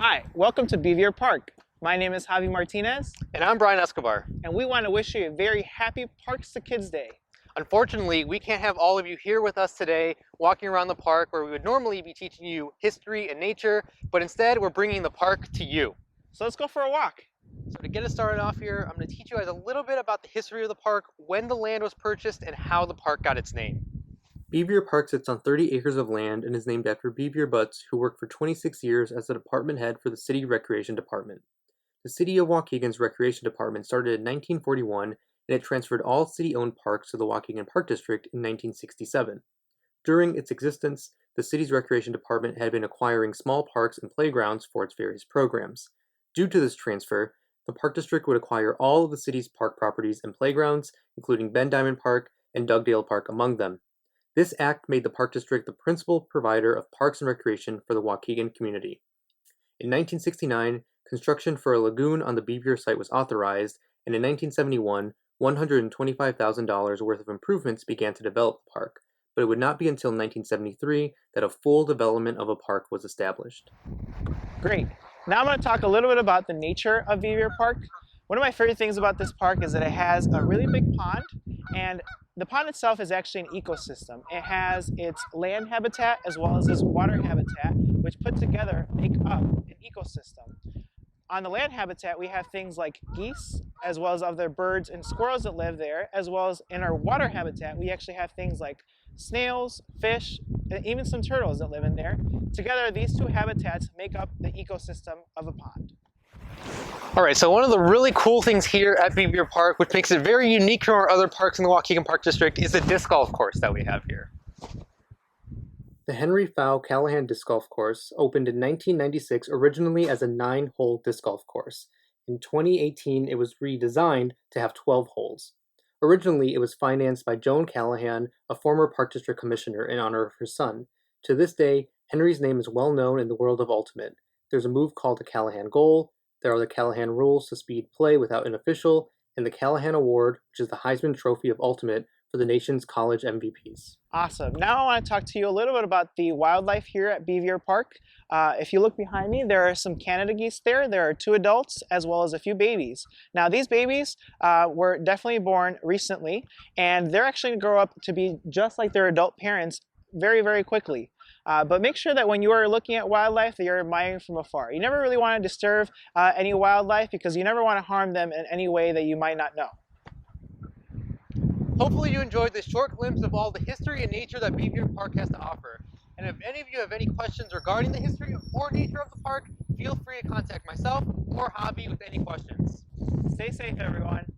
Hi, welcome to Beavier Park. My name is Javi Martinez, And I'm Brian Escobar. and we want to wish you a very happy Parks to Kids Day. Unfortunately, we can't have all of you here with us today walking around the park where we would normally be teaching you history and nature, but instead we're bringing the park to you. So let's go for a walk. So to get us started off here, I'm going to teach you guys a little bit about the history of the park, when the land was purchased, and how the park got its name. Beavier Park sits on 30 acres of land and is named after Beavier Butts, who worked for 26 years as the department head for the City Recreation Department. The City of Waukegan's Recreation Department started in 1941, and it transferred all city-owned parks to the Waukegan Park District in 1967. During its existence, the city's Recreation Department had been acquiring small parks and playgrounds for its various programs. Due to this transfer, the Park District would acquire all of the city's park properties and playgrounds, including Ben Diamond Park and Dugdale Park among them. This act made the Park District the principal provider of parks and recreation for the Waukegan community. In 1969, construction for a lagoon on the Beavier site was authorized, and in 1971, $125,000 worth of improvements began to develop the park, but it would not be until 1973 that a full development of a park was established. Great. Now I'm going to talk a little bit about the nature of Beavier Park. One of my favorite things about this park is that it has a really big pond, and the pond itself is actually an ecosystem. It has its land habitat as well as its water habitat, which put together make up an ecosystem. On the land habitat, we have things like geese, as well as other birds and squirrels that live there, as well as in our water habitat, we actually have things like snails, fish, and even some turtles that live in there. Together, these two habitats make up the ecosystem of a pond. All right, so one of the really cool things here at Beavier Park, which makes it very unique from our other parks in the Waukegan Park District, is the disc golf course that we have here. The Henry Fow Callahan Disc Golf Course opened in 1996 originally as a 9-hole disc golf course. In 2018, it was redesigned to have 12 holes. Originally, it was financed by Joan Callahan, a former Park District Commissioner, in honor of her son. To this day, Henry's name is well known in the world of Ultimate. There's a move called the Callahan Goal. There are the Callahan rules to speed play without an official, and the Callahan Award, which is the Heisman Trophy of Ultimate for the nation's college MVPs. Awesome. Now I want to talk to you a little bit about the wildlife here at Beavier Park. If you look behind me, there are some Canada geese there. There are 2 adults as well as a few babies. Now these babies were definitely born recently, and they're actually going to grow up to be just like their adult parents very, very quickly. But make sure that when you are looking at wildlife that you're admiring from afar. You never really want to disturb any wildlife because you never want to harm them in any way that you might not know. Hopefully you enjoyed this short glimpse of all the history and nature that Beavier Park has to offer. And if any of you have any questions regarding the history or nature of the park, feel free to contact myself or Javi with any questions. Stay safe, everyone.